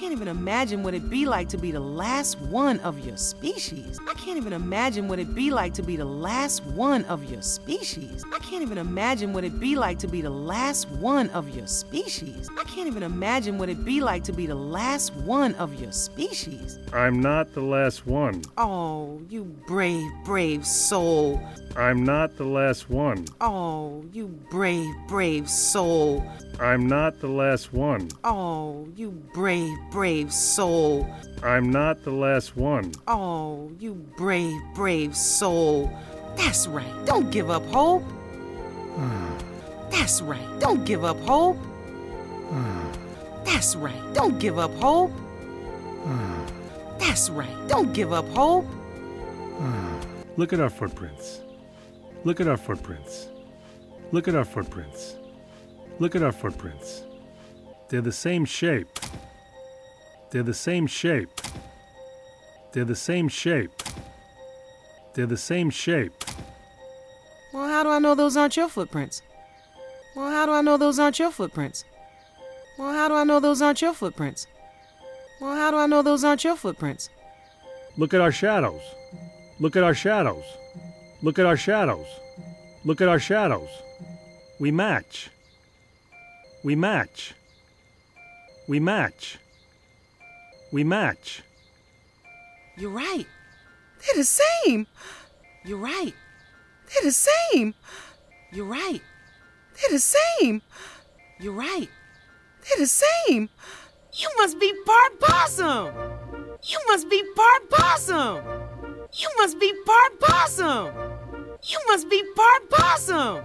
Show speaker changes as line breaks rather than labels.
can't even imagine what it'd be like to be the last one of your species. I can't even imagine what it'd be like to be the last one of your species. I can't even imagine what it'd be like to be the last one of your species. I can't even imagine what it'd be like to be the last one of your species.
I'm not the last one.
Oh, you brave, brave soul.
I'm not the last one.
Oh, you brave, brave soul.
I'm not the last one.
Oh, you brave, brave soul.
I'm not the last one.
Oh, you brave, brave soul. That's right. Don't give up hope. That's right. Don't give up hope. That's right. Don't give up hope. That's right. Don't give up hope.
Look at our footprints. Look at our footprints. Look at our footprints. Look at our footprints. They're the same shape. They're the same shape. They're the same shape. They're the same shape.
Well, how do I know those aren't your footprints? Well, how do I know those aren't your footprints? Well, how do I know those aren't your footprints? Well, how do I know those aren't your footprints?
Look at our shadows. Look at our shadows. Look at our shadows. Look at our shadows. We match. We match. We match. We match.
You're right. They're the same. You're right. They're the same. You're right. They're the same. You're right. They're the same. You must be part possum. You must be part possum. You must be part possum. You must be part possum.